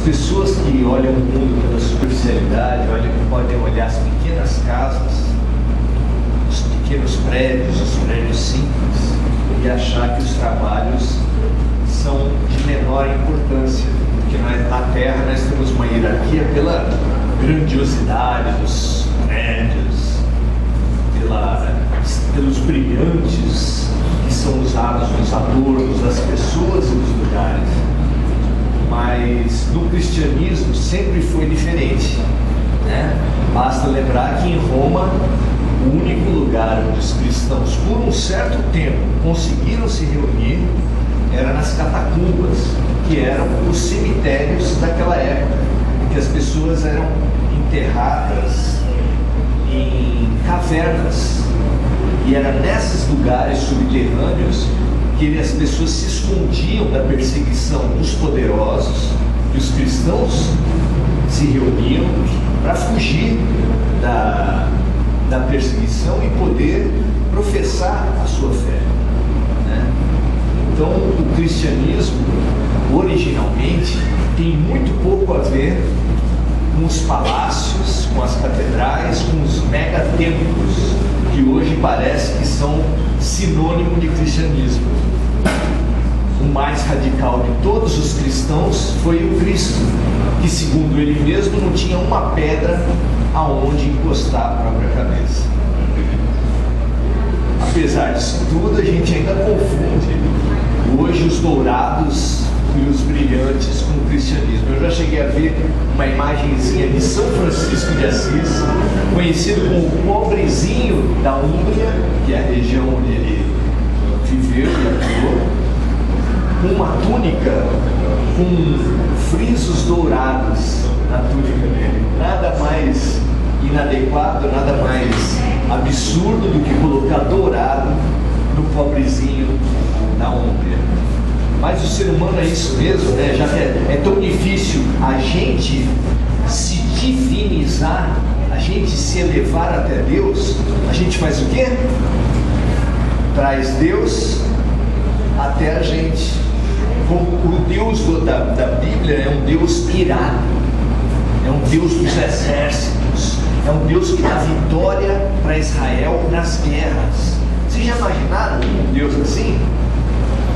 pessoas que olham o mundo pela superficialidade, podem olhar as pequenas casas, os pequenos prédios, os prédios simples, e achar que os trabalhos são de menor importância, porque na Terra nós temos uma hierarquia pela grandiosidade dos prédios, pelos brilhantes que são usados nos adornos das pessoas e dos lugares. Mas no cristianismo sempre foi diferente, né? Basta lembrar que em Roma, o único lugar onde os cristãos, por um certo tempo, conseguiram se reunir era nas catacumbas, que eram os cemitérios daquela época, em que as pessoas eram enterradas em cavernas, e era nesses lugares subterrâneos que as pessoas se escondiam da perseguição dos poderosos, que os cristãos se reuniam para fugir da perseguição e poder professar a sua fé, né? Então, o cristianismo, originalmente, tem muito pouco a ver com os palácios, com as catedrais, com os megatemplos, que hoje parece que são sinônimo de cristianismo. O mais radical de todos os cristãos foi o Cristo, que, segundo ele mesmo, não tinha uma pedra aonde encostar a própria cabeça. Apesar disso tudo, a gente ainda confunde hoje os dourados e os brilhantes com o cristianismo. Eu já cheguei a ver uma imagenzinha de São Francisco de Assis, conhecido como o pobrezinho da Úmbria, que é a região onde ele viveu e atuou, com uma túnica com frisos dourados na túnica dele. Nada mais inadequado, nada mais absurdo do que colocar dourado no pobrezinho da Úmbria. Mas o ser humano é isso mesmo, né? Já que é tão difícil a gente se divinizar, a gente se elevar até Deus, a gente faz o quê? Traz Deus até a gente. Como o Deus da Bíblia é um Deus irado, é um Deus dos exércitos, é um Deus que dá vitória para Israel nas guerras. Vocês já imaginaram um Deus assim?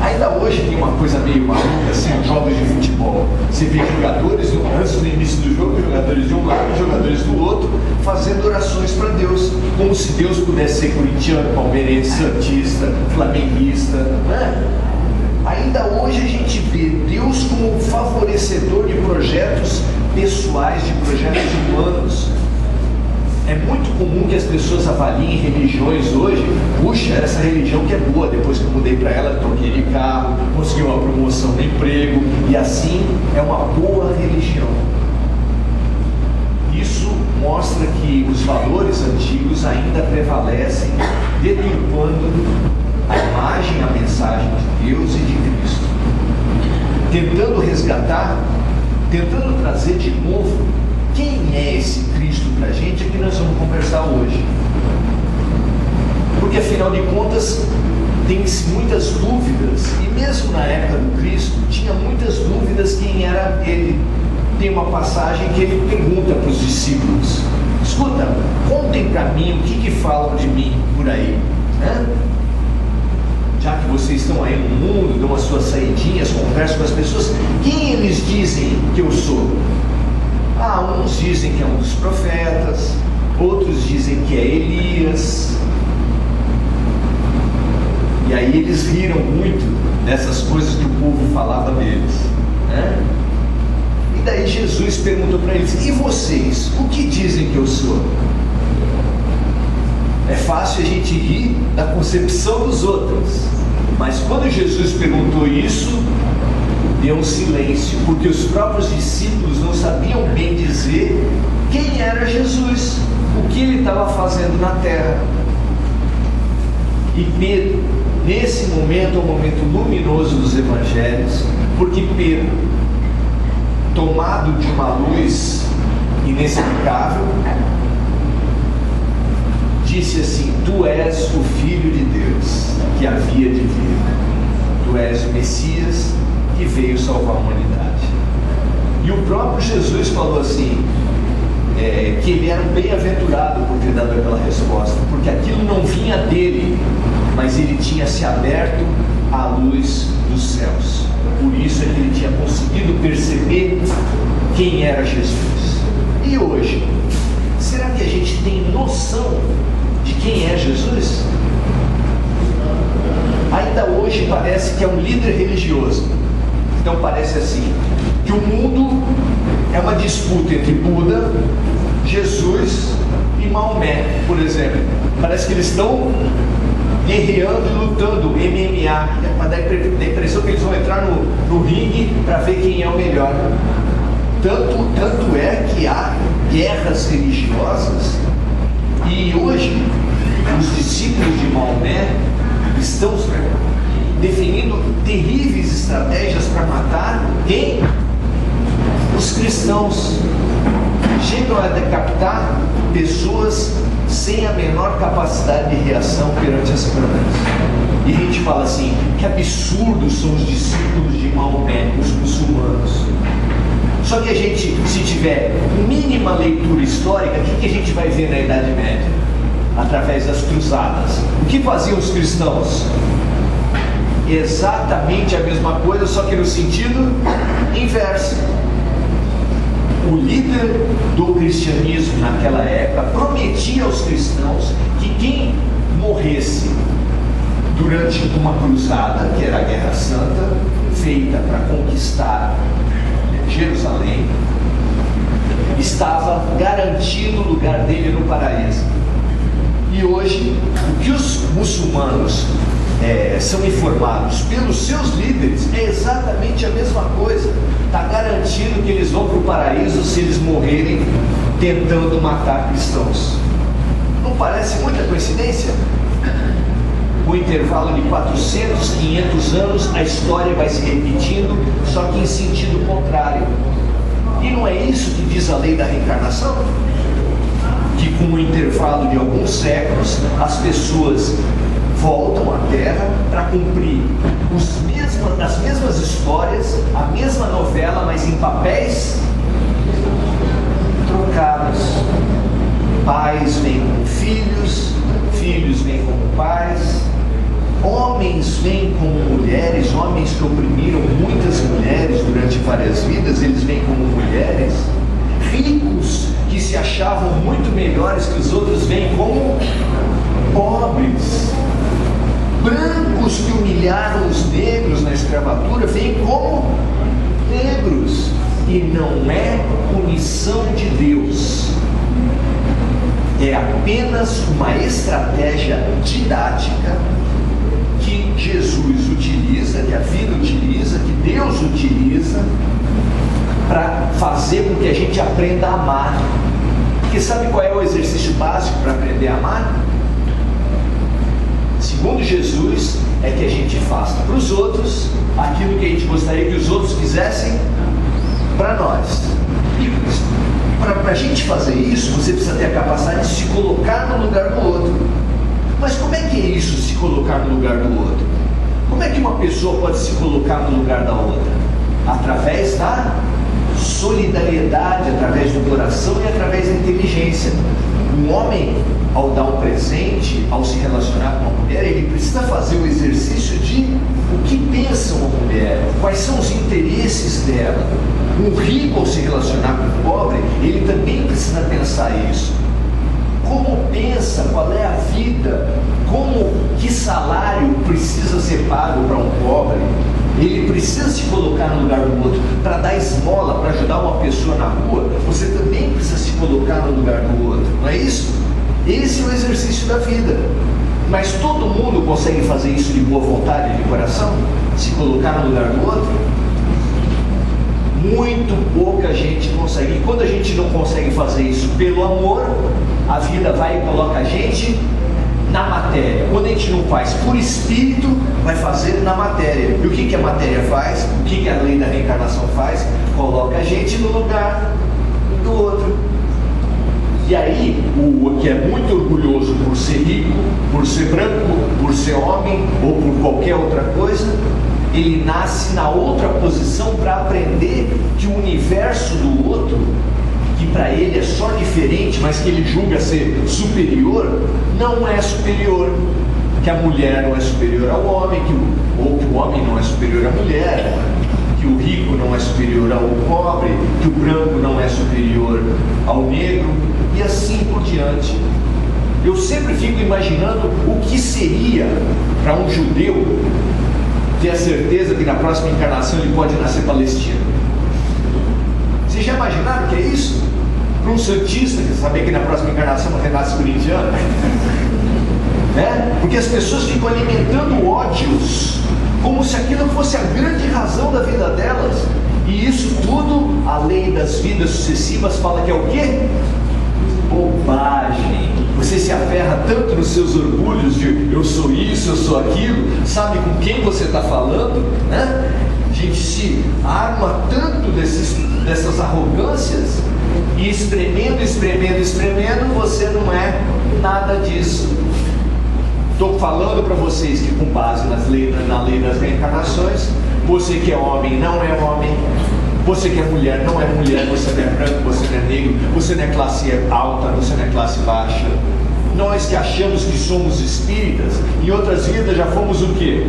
Ainda hoje tem uma coisa meio maluca, assim, jogos de futebol. Você vê jogadores, antes do início do jogo, jogadores de um lado e jogadores do outro, fazendo orações para Deus, como se Deus pudesse ser corintiano, palmeirense, santista, flamenguista, né? Ainda hoje a gente vê Deus como favorecedor de projetos pessoais, de projetos humanos. É muito comum que as pessoas avaliem religiões hoje. Puxa, essa religião que é boa, depois que eu mudei para ela, troquei de carro, consegui uma promoção no emprego, e assim é uma boa religião. Isso mostra que os valores antigos ainda prevalecem, deturpando a imagem, a mensagem de Deus e de Cristo, tentando resgatar, tentando trazer de novo quem é esse Cristo para a gente, é que nós vamos conversar hoje. Porque afinal de contas tem-se muitas dúvidas, e mesmo na época do Cristo tinha muitas dúvidas quem era ele. Tem uma passagem que ele pergunta para os discípulos: escuta, contem para mim o que falam de mim por aí, né? Já que vocês estão aí no mundo, dão as suas saidinhas, conversam com as pessoas, quem eles dizem que eu sou? Uns dizem que é um dos profetas, outros dizem que é Elias. E aí eles riram muito dessas coisas que o povo falava deles, né? E daí Jesus perguntou para eles: e vocês, o que dizem que eu sou? É fácil a gente rir da concepção dos outros, mas quando Jesus perguntou isso, deu um silêncio, porque os próprios discípulos não sabiam bem dizer quem era Jesus, o que ele estava fazendo na terra. E Pedro, nesse momento, é um momento luminoso dos evangelhos, porque Pedro, tomado de uma luz inexplicável, disse assim: tu és o Filho de Deus que havia de vir, tu és o Messias que veio salvar a humanidade. E o próprio Jesus falou assim, que ele era um bem-aventurado por ter dado aquela resposta, porque aquilo não vinha dele, mas ele tinha se aberto à luz dos céus. Por isso é que ele tinha conseguido perceber quem era Jesus. E hoje, será que a gente tem noção de quem é Jesus? Ainda hoje parece que é um líder religioso. Então parece assim, que o mundo é uma disputa entre Buda, Jesus e Maomé, por exemplo. Parece que eles estão guerreando e lutando MMA, mas dá a impressão que eles vão entrar no ringue para ver quem é o melhor. Tanto é que há guerras religiosas, e hoje os discípulos de Maomé estão definindo terríveis estratégias para matar quem? Os cristãos. Chegam a decapitar pessoas sem a menor capacidade de reação perante as câmeras. E a gente fala assim, que absurdos são os discípulos de Maomé, os muçulmanos. Só que a gente, se tiver mínima leitura histórica, o que a gente vai ver na Idade Média? Através das cruzadas. O que faziam os cristãos? Exatamente a mesma coisa, só que no sentido inverso. O líder do cristianismo naquela época prometia aos cristãos que quem morresse durante uma cruzada, que era a Guerra Santa, feita para conquistar Jerusalém, estava garantido o lugar dele no paraíso. E hoje, o que os muçulmanos são informados pelos seus líderes é exatamente a mesma coisa. Está garantido que eles vão para o paraíso se eles morrerem tentando matar cristãos. Não parece muita coincidência? Com intervalo de 400, 500 anos, a história vai se repetindo, só que em sentido contrário. E não é isso que diz a lei da reencarnação? Que com o intervalo de alguns séculos, as pessoas voltam à Terra para cumprir as mesmas histórias, a mesma novela, mas em papéis trocados. Pais vêm como filhos, filhos vêm como pais, homens vêm como mulheres, homens que oprimiram muitas mulheres durante várias vidas, eles vêm como mulheres. Ricos que se achavam muito melhores que os outros vêm como pobres. Brancos que humilharam os negros na escravatura vêm como negros. E não é punição de Deus, é apenas uma estratégia didática que Jesus utiliza, que a vida utiliza, que Deus utiliza para fazer com que a gente aprenda a amar. Porque sabe qual é o exercício básico para aprender a amar? Segundo Jesus, é que a gente faça para os outros aquilo que a gente gostaria que os outros fizessem para nós. E para a gente fazer isso, você precisa ter a capacidade de se colocar no lugar do outro. Mas como é que é isso, se colocar no lugar do outro? Como é que uma pessoa pode se colocar no lugar da outra? Através da solidariedade, através do coração e através da inteligência. Um homem, ao dar um presente, ao se relacionar com uma mulher, ele precisa fazer o exercício de o que pensa uma mulher, quais são os interesses dela. Um rico, ao se relacionar com um pobre, ele também precisa pensar isso. Como pensa, qual é a vida, que salário precisa ser pago para um pobre. Ele precisa se colocar no lugar do outro. Para dar esmola, para ajudar uma pessoa na rua, você também precisa se colocar no lugar do outro, não é isso? Esse é o exercício da vida. Mas todo mundo consegue fazer isso de boa vontade, de coração? Se colocar no lugar do outro? Muito pouca gente consegue. E quando a gente não consegue fazer isso pelo amor, a vida vai e coloca a gente na matéria. Quando a gente não faz por espírito, vai fazer na matéria. E o que a matéria faz? O que a lei da reencarnação faz? Coloca a gente no lugar do outro. E aí, o que é muito orgulhoso por ser rico, por ser branco, por ser homem ou por qualquer outra coisa, ele nasce na outra posição para aprender que o universo do outro, que para ele é só diferente, mas que ele julga ser superior, não é superior. Que a mulher não é superior ao homem, ou que o homem não é superior à mulher, que o rico não é superior ao pobre, que o branco não é superior ao negro, e assim por diante. Eu sempre fico imaginando o que seria para um judeu ter a certeza que na próxima encarnação ele pode nascer palestino. Vocês já imaginaram o que é isso? Para um santista saber que na próxima encarnação vai renascer corintiano? Porque as pessoas ficam alimentando ódios como se aquilo fosse a grande razão da vida delas, e isso tudo, a lei das vidas sucessivas fala que é o quê? Bobagem. Você se aferra tanto nos seus orgulhos de eu sou isso, eu sou aquilo, sabe com quem você está falando, né? A gente se arma tanto dessas arrogâncias, e espremendo, você não é nada disso. Estou falando para vocês que, com base na lei das reencarnações, você que é homem não é homem, você que é mulher não é mulher, você não é branco, você não é negro, você não é classe alta, você não é classe baixa. Nós que achamos que somos espíritas, em outras vidas já fomos o quê?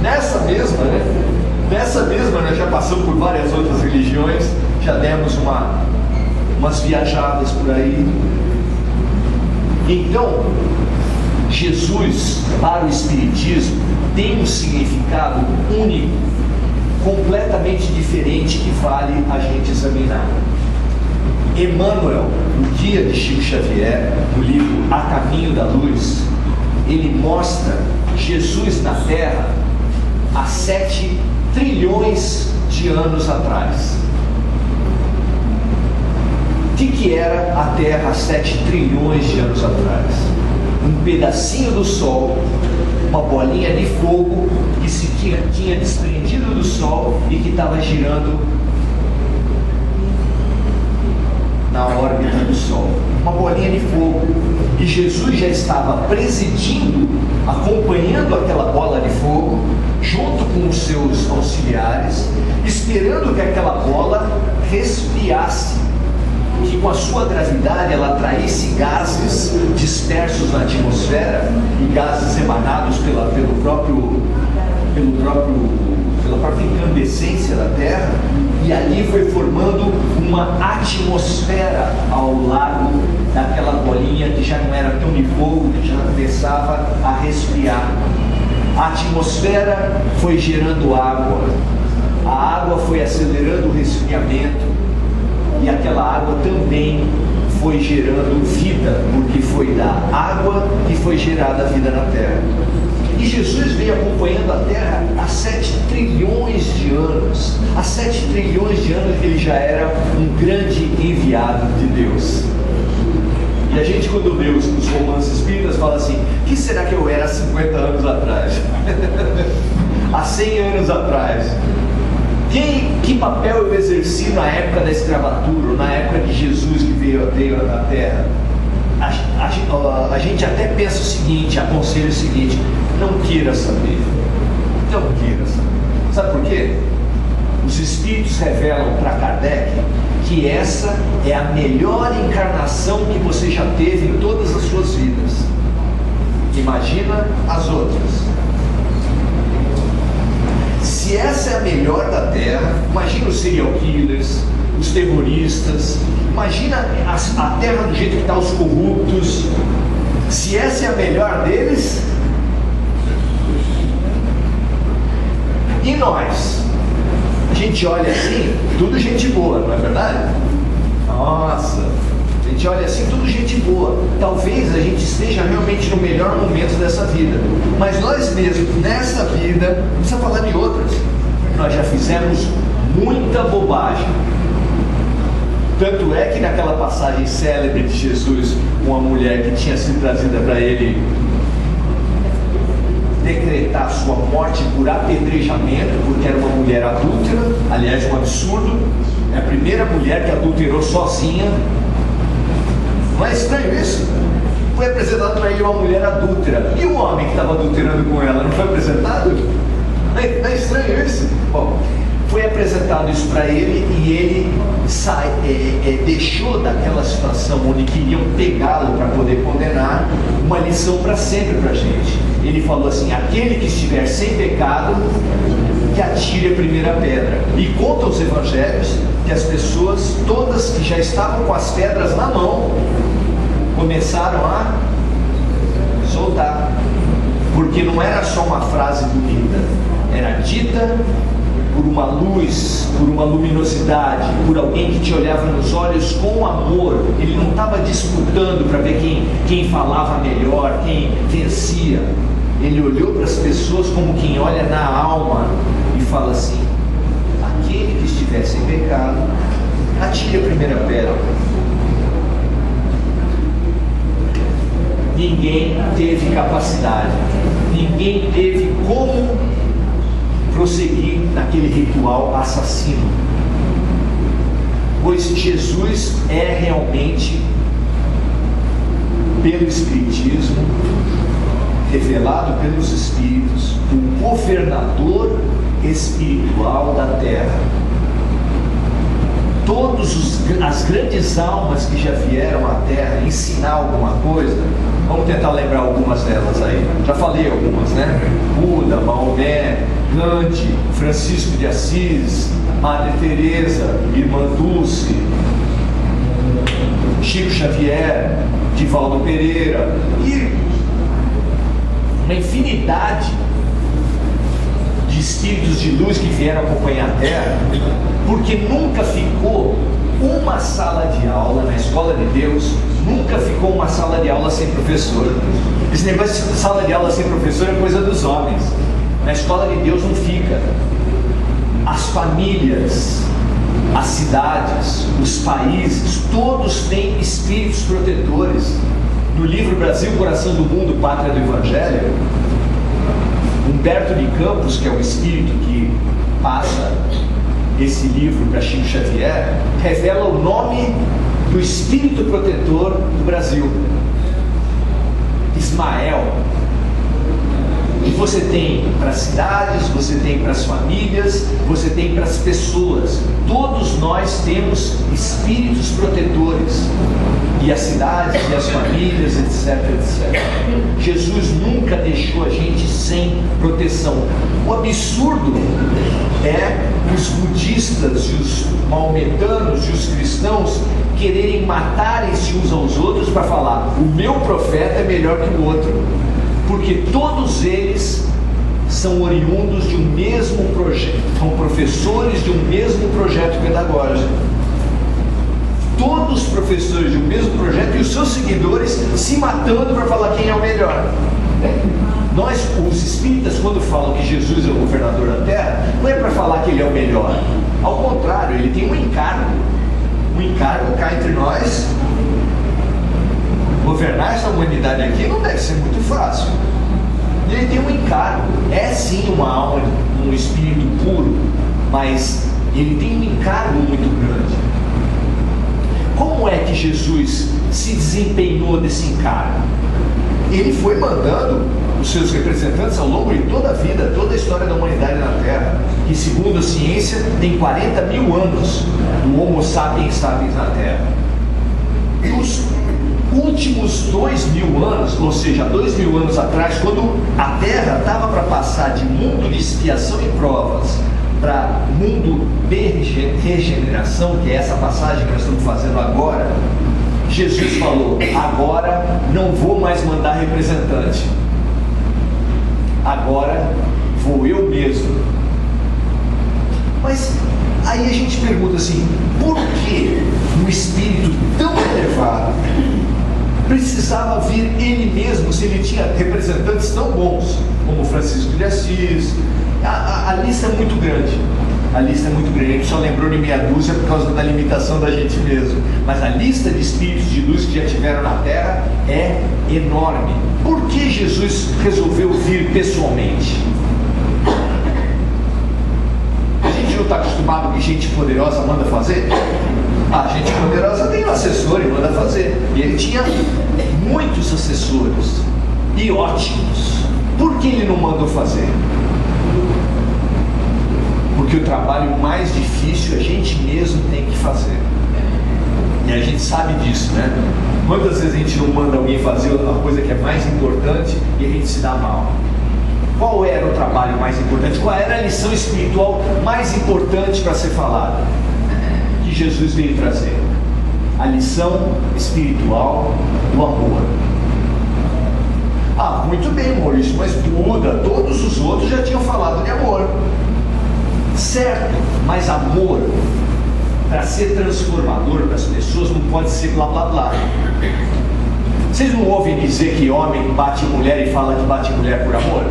Nessa mesma, nós já passamos por várias outras religiões, já demos umas viajadas por aí. Então, Jesus, para o Espiritismo, tem um significado único, completamente diferente, que vale a gente examinar. Emmanuel, o guia de Chico Xavier, no livro A Caminho da Luz, ele mostra Jesus na Terra há 7 trilhões de anos atrás. O que era a Terra há 7 trilhões de anos atrás? Um pedacinho do Sol, uma bolinha de fogo que se tinha desprendido do Sol e que estava girando na órbita do Sol. Uma bolinha de fogo. E Jesus já estava presidindo, acompanhando aquela bola de fogo, junto com os seus auxiliares, esperando que aquela bola resfriasse, que com a sua gravidade ela atraísse gases dispersos na atmosfera e gases emanados pela própria incandescência da Terra, e ali foi formando uma atmosfera ao lado daquela bolinha que já não era tão de fogo, que já começava a resfriar. A atmosfera foi gerando água, a água foi acelerando o resfriamento, e aquela água também foi gerando vida, porque foi da água que foi gerada a vida na Terra. E Jesus veio acompanhando a Terra há 7 trilhões de anos. Há 7 trilhões de anos ele já era um grande enviado de Deus. E a gente, quando lê os romances espíritas, fala assim: o que será que eu era há 50 anos atrás? Há 100 anos atrás? Que papel eu exerci na época da escravatura, na época de Jesus que veio à Terra? A gente até pensa o seguinte, aconselha o seguinte: não queira saber. Não queira saber. Sabe por quê? Os espíritos revelam para Kardec que essa é a melhor encarnação que você já teve em todas as suas vidas. Imagina as outras. Se essa é a melhor da Terra, imagina os serial killers, os terroristas, imagina a Terra do jeito que está, os corruptos. Se essa é a melhor deles, e nós? A gente olha assim, tudo gente boa, não é verdade? Nossa, a gente olha assim, tudo gente boa. Talvez a gente esteja realmente no melhor momento dessa vida, mas nós mesmos, nessa vida, não precisa falar de outras, nós já fizemos muita bobagem. Tanto é que naquela passagem célebre de Jesus, uma mulher que tinha sido trazida para ele decretar sua morte por apedrejamento, porque era uma mulher adúltera, aliás, um absurdo, é a primeira mulher que adulterou sozinha. Não é estranho isso? foi apresentado para ele uma mulher adúltera. E o homem que estava adulterando com ela, não foi apresentado? Não é estranho isso? Bom, foi apresentado isso para ele e ele deixou daquela situação onde queriam pegá-lo para poder condenar, uma lição para sempre para a gente. Ele falou assim: aquele que estiver sem pecado, que atire a primeira pedra. E conta os evangelhos que as pessoas, todas que já estavam com as pedras na mão, começaram a soltar, porque não era só uma frase bonita, era dita por uma luz, por uma luminosidade, por alguém que te olhava nos olhos com amor. Ele não estava disputando para ver quem falava melhor, quem vencia. Ele olhou para as pessoas como quem olha na alma e fala assim: aquele que estiver sem pecado, atire a primeira pedra. Ninguém teve capacidade, ninguém teve como prosseguir naquele ritual assassino, pois Jesus é realmente, pelo Espiritismo, revelado pelos Espíritos, o governador espiritual da Terra. Todas as grandes almas que já vieram à Terra ensinar alguma coisa, vamos tentar lembrar algumas delas aí. Já falei algumas, né? Buda, Maomé, Gandhi, Francisco de Assis, Madre Teresa, Irmã Dulce, Chico Xavier, Divaldo Pereira e uma infinidade de espíritos de luz que vieram acompanhar a Terra, porque nunca ficou uma sala de aula na escola de Deus, nunca ficou uma sala de aula sem professor. Esse negócio de sala de aula sem professor é coisa dos homens. Na escola de Deus não fica. As famílias, as cidades, os países, todos têm espíritos protetores. No livro Brasil, Coração do Mundo, Pátria do Evangelho, Humberto de Campos, que é o espírito que passa esse livro para Chico Xavier, revela o nome do espírito protetor do Brasil: Ismael. E você tem para as cidades, você tem para as famílias, você tem para as pessoas. Todos nós temos espíritos protetores. E as cidades, e as famílias, etc, etc. Jesus nunca deixou a gente sem proteção. O absurdo é os budistas, e os maometanos, e os cristãos quererem matarem-se uns aos outros para falar: o meu profeta é melhor que o outro. Porque todos eles são oriundos de um mesmo projeto, são professores de um mesmo projeto pedagógico. Todos professores de um mesmo projeto e os seus seguidores se matando para falar quem é o melhor. Nós, os espíritas, quando falam que Jesus é o governador da Terra, não é para falar que ele é o melhor. Ao contrário, ele tem um encargo. O encargo cá entre nós. Governar essa humanidade aqui não deve ser muito fácil. Ele tem um encargo. É sim uma alma, um espírito puro, mas ele tem um encargo muito grande. Como é que Jesus se desempenhou desse encargo? Ele foi mandando os seus representantes ao longo de toda a vida, toda a história da humanidade na Terra, que segundo a ciência tem 40 mil anos do Homo sapiens sapiens na Terra. E os últimos 2.000 anos, ou seja, 2.000 anos atrás, quando a Terra estava para passar de mundo de expiação e provas para mundo de regeneração, que é essa passagem que nós estamos fazendo agora, Jesus falou: agora não vou mais mandar representante, agora vou eu mesmo. Mas aí a gente pergunta assim: por que um espírito tão elevado precisava vir ele mesmo, se ele tinha representantes tão bons como Francisco de Assis? A lista é muito grande. A lista é muito grande. A gente só lembrou de meia dúzia por causa da limitação da gente mesmo. Mas a lista de espíritos de luz que já tiveram na Terra é enorme. Por que Jesus resolveu vir pessoalmente? A gente não está acostumado acostumado que gente poderosa manda fazer? A gente poderosa tem um assessor e manda fazer. E ele tinha muitos assessores e ótimos. Por que ele não mandou fazer? Porque o trabalho mais difícil a gente mesmo tem que fazer. E a gente sabe disso, né? Quantas vezes a gente não manda alguém fazer a coisa que é mais importante e a gente se dá mal? Qual era o trabalho mais importante? Qual era a lição espiritual mais importante para ser falada? Que Jesus veio trazer. A lição espiritual do amor. Ah, muito bem, Maurício, mas Buda, todos os outros já tinham falado de amor. Certo, mas amor, para ser transformador para as pessoas, não pode ser blá blá blá. Vocês não ouvem dizer que homem bate mulher e fala que bate mulher por amor?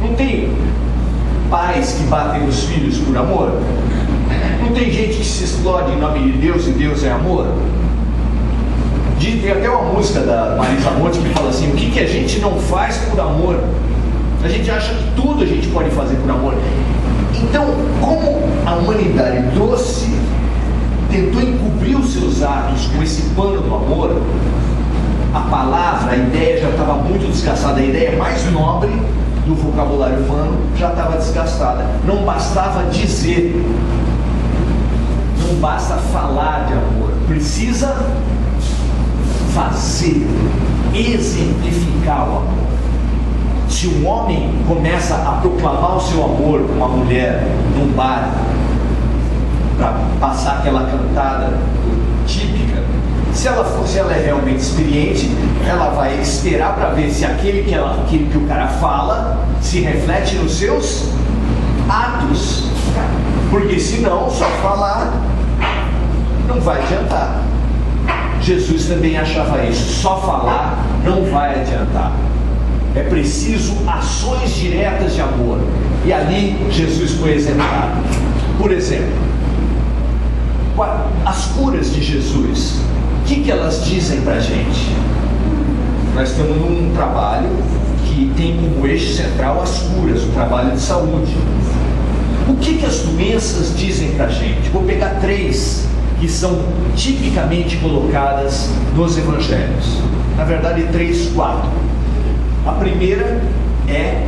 Não tem pais que batem os filhos por amor? Não tem gente que se explode em nome de Deus e Deus é amor? Tem até uma música da Marisa Monte que fala assim: o que a gente não faz por amor? A gente acha que tudo a gente pode fazer por amor. Então, como a humanidade tentou encobrir os seus atos com esse pano do amor, a palavra, a ideia já estava muito desgastada. A ideia mais nobre do vocabulário humano já estava desgastada. Não bastava dizer, não basta falar de amor, precisa fazer, exemplificar o amor. Se um homem começa a proclamar o seu amor com uma mulher num bar, para passar aquela cantada típica, se ela é realmente experiente, ela vai esperar para ver se aquele que o cara fala se reflete nos seus atos, porque senão só falar não vai adiantar. Jesus também achava isso, só falar não vai adiantar. É preciso ações diretas de amor. E ali Jesus foi exemplar. Por exemplo, as curas de Jesus, o que elas dizem para a gente? Nós estamos num trabalho que tem como eixo central as curas, o trabalho de saúde. O que as doenças dizem para a gente? Vou pegar 3 que são tipicamente colocadas nos evangelhos. Na verdade, 3, 4. A primeira é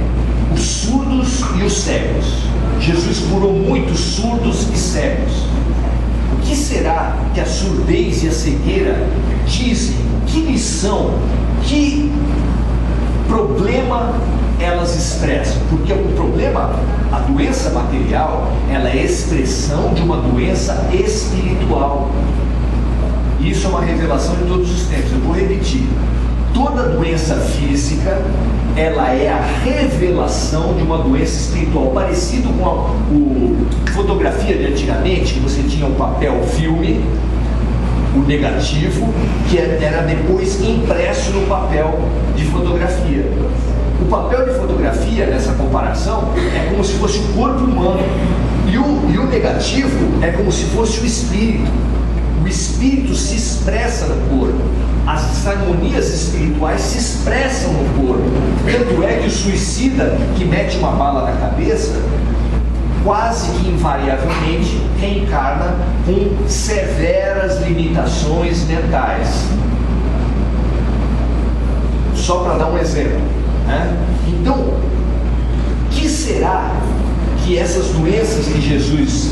os surdos e os cegos. Jesus curou muitos surdos e cegos. O que será que a surdez e a cegueira dizem? Que lição, que problema elas expressam? Porque o problema, a doença material, ela é expressão de uma doença espiritual. Isso é uma revelação de todos os tempos. Eu vou repetir. Toda doença física, ela é a revelação de uma doença espiritual, parecido com a fotografia de antigamente, que você tinha o papel filme, o negativo, que era depois impresso no papel de fotografia. O papel de fotografia, nessa comparação, é como se fosse o corpo humano, e o negativo é como se fosse o espírito. O espírito se expressa no corpo. As harmonias espirituais se expressam no corpo. Tanto é que o suicida que mete uma bala na cabeça, quase que invariavelmente reencarna com severas limitações mentais. Só para dar um exemplo, né? Então, o que será que essas doenças que Jesus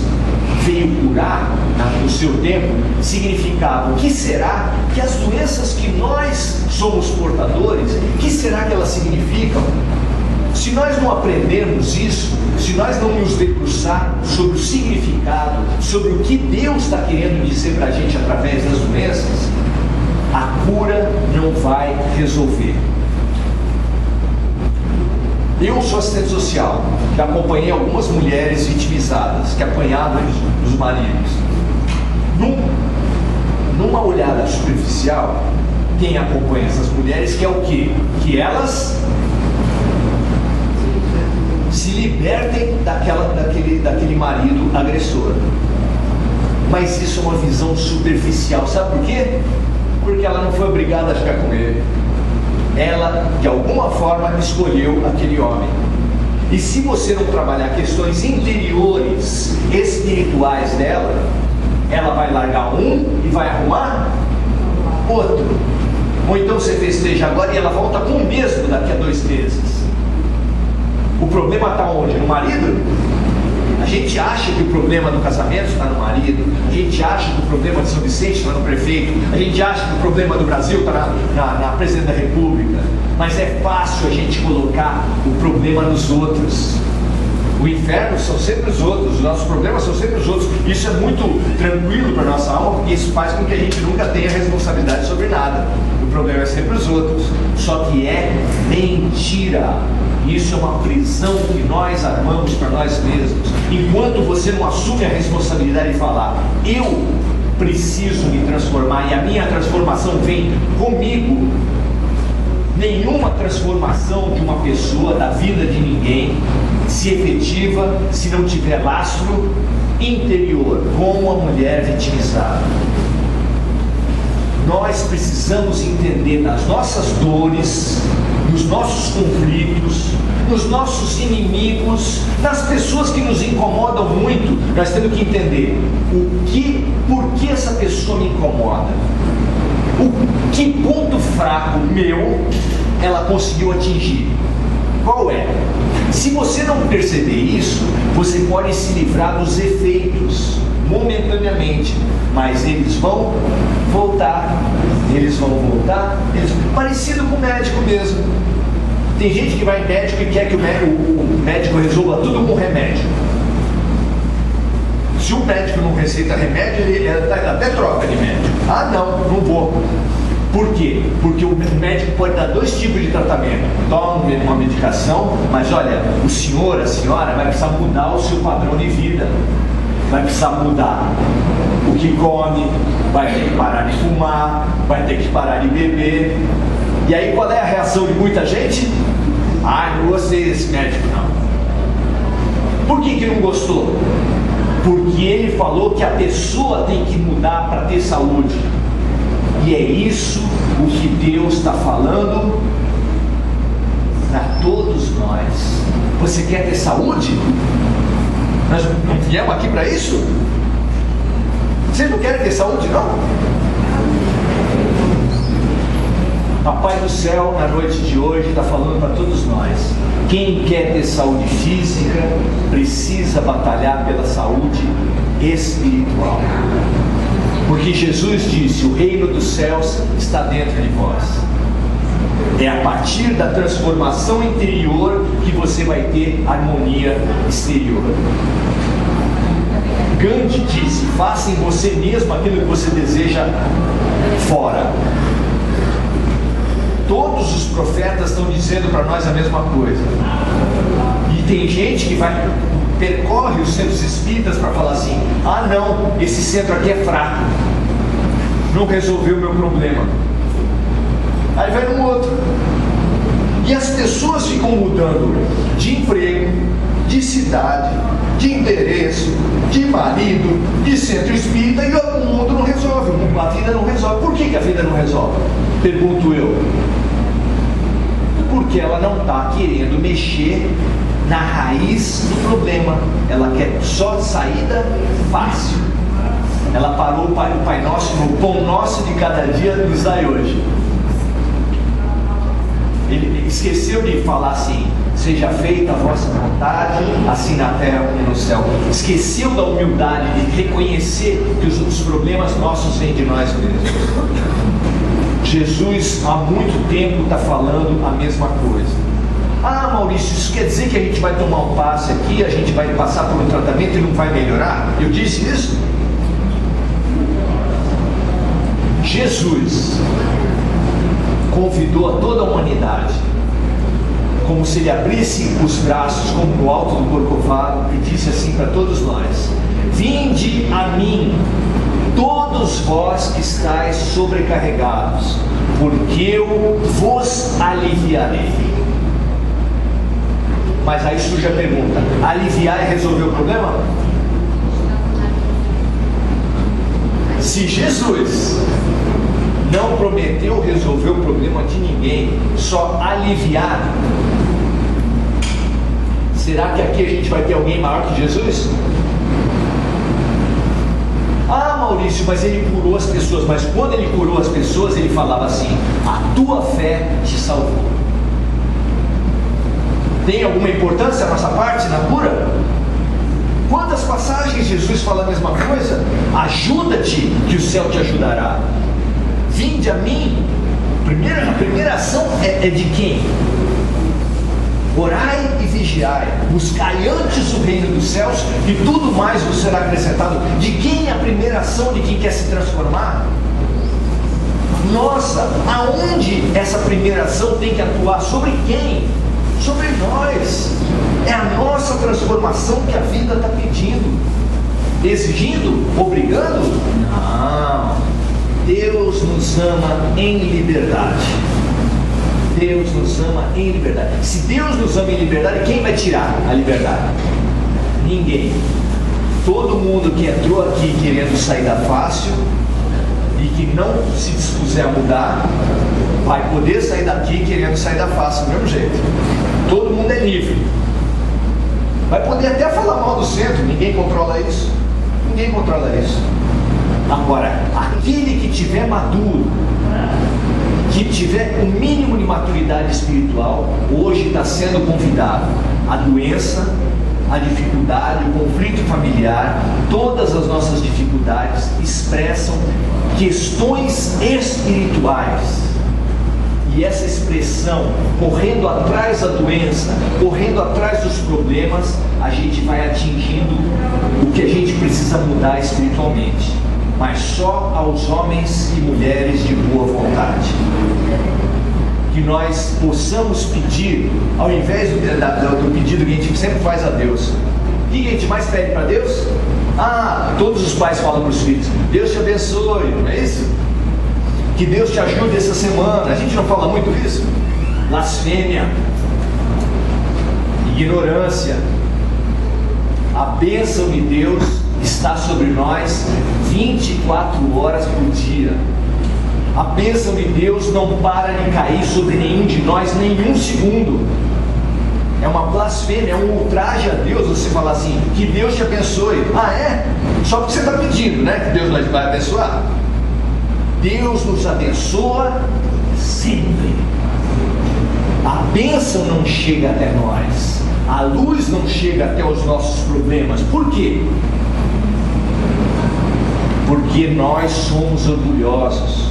veio curar no seu tempo significavam? O que será que as doenças que nós somos portadores, o que será que elas significam? Se nós não aprendermos isso, se nós não nos debruçarmos sobre o significado, sobre o que Deus está querendo dizer para a gente através das doenças, a cura não vai resolver. Eu sou assistente social, que acompanhei algumas mulheres vitimizadas, que apanhavam dos maridos. Numa olhada superficial, quem acompanha essas mulheres quer o quê? Que elas se libertem daquele marido agressor. Mas isso é uma visão superficial. Sabe por quê? Porque ela não foi obrigada a ficar com ele. Ela, de alguma forma, escolheu aquele homem. E se você não trabalhar questões interiores, espirituais dela, ela vai largar um e vai arrumar outro. Ou então você festeja agora e ela volta com o mesmo daqui a 2 meses. O problema está onde? No marido? A gente acha que o problema do casamento está no marido, a gente acha que o problema de São Vicente está no prefeito, a gente acha que o problema do Brasil está na presidente da República, mas é fácil a gente colocar o problema nos outros. O inferno são sempre os outros, os nossos problemas são sempre os outros. Isso é muito tranquilo para a nossa alma, porque isso faz com que a gente nunca tenha responsabilidade sobre nada. O problema é sempre os outros, só que é mentira. Isso é uma prisão que nós armamos para nós mesmos. Enquanto você não assume a responsabilidade de falar, eu preciso me transformar e a minha transformação vem comigo. Nenhuma transformação de uma pessoa, da vida de ninguém, se efetiva se não tiver lastro interior, como a mulher vitimizada. Nós precisamos entender nas nossas dores, nos nossos conflitos, nos nossos inimigos, nas pessoas que nos incomodam muito. Nós temos que entender por que essa pessoa me incomoda, que ponto fraco meu ela conseguiu atingir. Qual é? Se você não perceber isso, você pode se livrar dos efeitos momentaneamente, mas eles vão voltar, parecido com o médico mesmo. Tem gente que vai em médico e quer que o médico resolva tudo com remédio. Se o médico não receita remédio, ele até troca de médico. Ah, não vou. Por quê? Porque o médico pode dar 2 tipos de tratamento. Toma uma medicação, mas olha, o senhor, a senhora vai precisar mudar o seu padrão de vida. Vai precisar mudar o que come, vai ter que parar de fumar, vai ter que parar de beber. E aí qual é a reação de muita gente? Ah, não gostei desse médico não. Por que não gostou? Porque ele falou que a pessoa tem que mudar para ter saúde. E é isso o que Deus está falando para todos nós. Você quer ter saúde? Nós não viemos aqui para isso? Vocês não querem ter saúde, não? Papai do céu, na noite de hoje, está falando para todos nós. Quem quer ter saúde física, precisa batalhar pela saúde espiritual. Porque Jesus disse, o reino dos céus está dentro de vós. É a partir da transformação interior que você vai ter harmonia exterior. Gandhi disse, faça em você mesmo aquilo que você deseja fora. Todos os profetas estão dizendo para nós a mesma coisa. E tem gente que percorre os centros espíritas para falar assim, ah não, esse centro aqui é fraco, não resolveu o meu problema. Aí vai no outro. E as pessoas ficam mudando de emprego, de cidade, de endereço, de marido, de centro espírita, e o mundo não resolve, a vida não resolve. Por que a vida não resolve? Pergunto eu. Porque ela não está querendo mexer na raiz do problema. Ela quer só saída fácil. Ela parou o Pai Nosso no pão nosso de cada dia nos dai hoje. Ele esqueceu de falar assim, seja feita a vossa vontade, assim na terra como no céu. Esqueceu da humildade de reconhecer que os problemas nossos vêm de nós mesmos. Jesus há muito tempo está falando a mesma coisa. Ah, Maurício, isso quer dizer que a gente vai tomar um passe aqui, a gente vai passar por um tratamento e não vai melhorar? Eu disse isso? Jesus convidou a toda a humanidade, como se ele abrisse os braços como no alto do Corcovado, e disse assim para todos nós: vinde a mim, todos vós que estáis sobrecarregados, porque eu vos aliviarei. Mas aí surge a pergunta: aliviar é resolver o problema? Se Jesus não prometeu resolver Será que aqui a gente vai ter alguém maior que Jesus? Ah, Maurício, mas ele curou as pessoas. Mas quando ele curou as pessoas, ele falava assim: a tua fé te salvou. Tem alguma importância a nossa parte na cura? Quantas passagens Jesus fala a mesma coisa? Ajuda-te, que o céu te ajudará. Vinde a mim. A primeira ação é de quem? Orai e vigiai, buscai antes o reino dos céus, e tudo mais vos será acrescentado. De quem é a primeira ação de quem quer se transformar? Nossa, aonde essa primeira ação tem que atuar? Sobre quem? Sobre nós. É a nossa transformação que a vida está pedindo. Exigindo? Obrigando? Não. Deus nos ama em liberdade. Deus nos ama em liberdade. Se Deus nos ama em liberdade, quem vai tirar a liberdade? Ninguém. Todo mundo que entrou aqui querendo sair da fácil e que não se dispuser a mudar, vai poder sair daqui querendo sair da fácil do mesmo jeito. Todo mundo é livre. Vai poder até falar mal do centro, ninguém controla isso. Ninguém controla isso. Agora, aquele que tiver maduro, que tiver o mínimo de maturidade espiritual, hoje está sendo convidado. A doença, a dificuldade, o conflito familiar, todas as nossas dificuldades expressam questões espirituais. E essa expressão, correndo atrás da doença, correndo atrás dos problemas, a gente vai atingindo o que a gente precisa mudar espiritualmente. Mas só aos homens e mulheres de boa vontade. Que nós possamos pedir, ao invés do pedido que a gente sempre faz a Deus. O que a gente mais pede para Deus? Todos os pais falam para os filhos: Deus te abençoe, não é isso? Que Deus te ajude essa semana. A gente não fala muito isso? Blasfêmia, ignorância. A bênção de Deus está sobre nós 24 horas por dia. A bênção de Deus não para de cair sobre nenhum de nós, nenhum segundo. É uma blasfêmia, é um ultraje a Deus você falar assim: que Deus te abençoe. É? Só porque você está pedindo, né? Que Deus vai abençoar. Deus nos abençoa sempre. A bênção não chega até nós, a luz não chega até os nossos problemas. Por quê? Porque nós somos orgulhosos,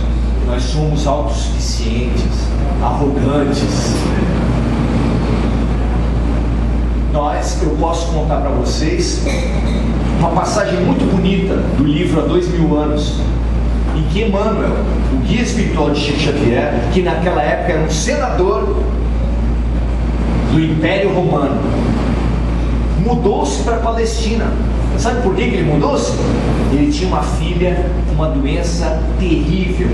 nós somos autossuficientes, arrogantes. Eu posso contar para vocês uma passagem muito bonita do livro Há 2000 anos, em que Emmanuel, o guia espiritual de Chico Xavier, que naquela época era um senador do Império Romano, mudou-se para a Palestina. Sabe por que ele mudou-se? Ele tinha uma filha com uma doença terrível.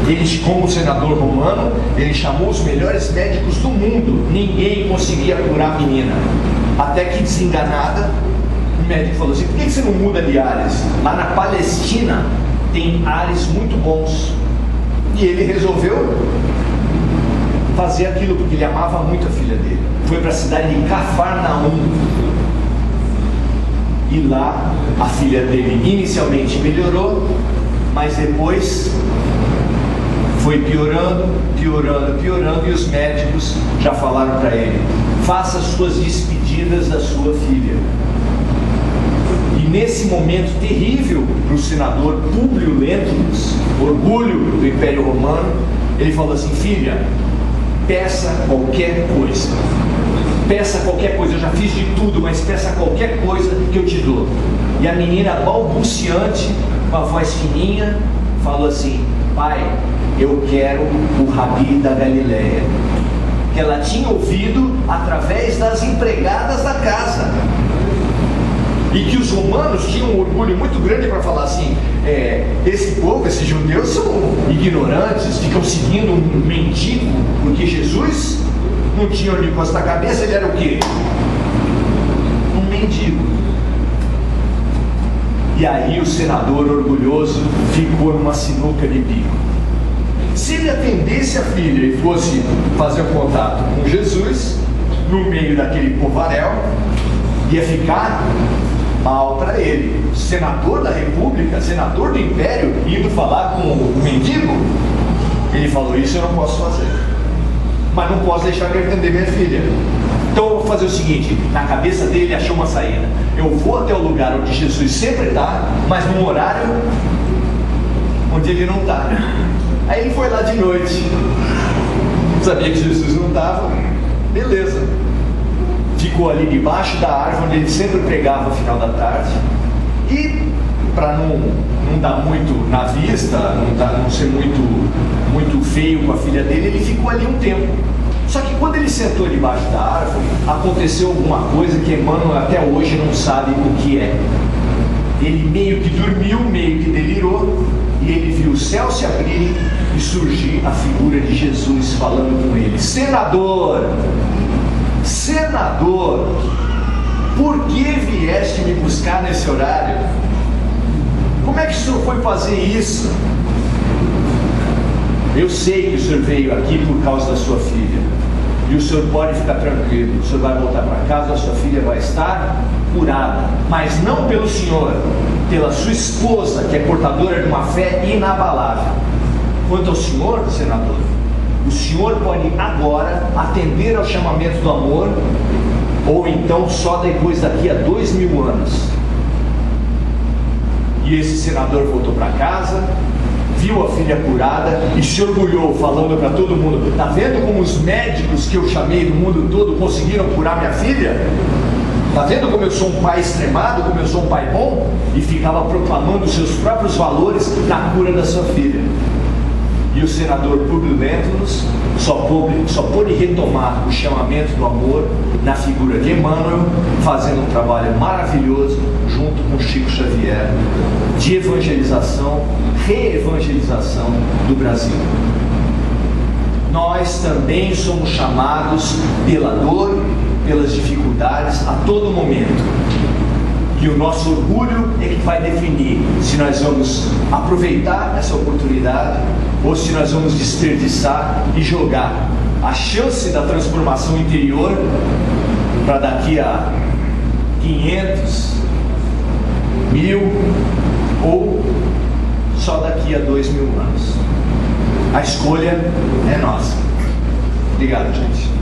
Ele, como senador romano, ele chamou os melhores médicos do mundo. Ninguém conseguia curar a menina. Até que, desenganada, o médico falou assim: por que você não muda de áreas? Lá na Palestina tem áreas muito bons. E ele resolveu fazer aquilo porque ele amava muito a filha dele. Foi para a cidade de Cafarnaum. E lá a filha dele inicialmente melhorou, mas depois foi piorando, e os médicos já falaram para ele: faça as suas despedidas da sua filha. E nesse momento terrível para o senador Públio Lentulus, orgulho do Império Romano, ele falou assim: filha, peça qualquer coisa. Peça qualquer coisa, eu já fiz de tudo, mas peça qualquer coisa que eu te dou. E a menina, balbuciante, com a voz fininha, falou assim: pai, eu quero o Rabi da Galileia. Que ela tinha ouvido através das empregadas da casa. E que os romanos tinham um orgulho muito grande para falar assim: esse povo, esses judeus são ignorantes, ficam seguindo um mendigo, porque Jesus não tinha onde encostar a cabeça, ele era o quê? Um mendigo. E aí o senador orgulhoso ficou numa sinuca de bico. Se ele atendesse a filha e fosse fazer um contato com Jesus, no meio daquele povaréu, ia ficar mal para ele. Senador da República, senador do Império, indo falar com o mendigo. Ele falou: isso eu não posso fazer, mas não posso deixar de atender minha filha. Então eu vou fazer o seguinte: na cabeça dele ele achou uma saída. Eu vou até o lugar onde Jesus sempre está, mas num horário onde ele não está. Aí ele foi lá de noite, sabia que Jesus não estava, beleza. Ficou ali debaixo da árvore onde ele sempre pregava no final da tarde. E para não dar muito na vista, não ser muito feio com a filha dele, ele ficou ali um tempo. Só que quando ele sentou debaixo da árvore, aconteceu alguma coisa que Emmanuel até hoje não sabe o que é. Ele meio que dormiu, meio que delirou, e ele viu o céu se abrir e surgir a figura de Jesus falando com ele: senador, senador, por que vieste me buscar nesse horário? Como é que o senhor foi fazer isso? Eu sei que o senhor veio aqui por causa da sua filha, e o senhor pode ficar tranquilo, o senhor vai voltar para casa, a sua filha vai estar curada, mas não pelo senhor, pela sua esposa, que é portadora de uma fé inabalável. Quanto ao senhor, senador, o senhor pode agora atender ao chamamento do amor, ou então só depois daqui a 2000 anos. E esse senador voltou para casa, viu a filha curada e se orgulhou, falando para todo mundo: está vendo como os médicos que eu chamei do mundo todo conseguiram curar minha filha? Está vendo como eu sou um pai extremado, como eu sou um pai bom? E ficava proclamando os seus próprios valores na cura da sua filha. E o senador Públio Lentulus só pôde retomar o chamamento do amor na figura de Emmanuel, fazendo um trabalho maravilhoso junto com Chico Xavier de evangelização, reevangelização do Brasil. Nós também somos chamados pela dor, pelas dificuldades a todo momento. E o nosso orgulho é que vai definir se nós vamos aproveitar essa oportunidade ou se nós vamos desperdiçar e jogar a chance da transformação interior para daqui a 500, 1000 ou só daqui a 2000 anos. A escolha é nossa. Obrigado, gente.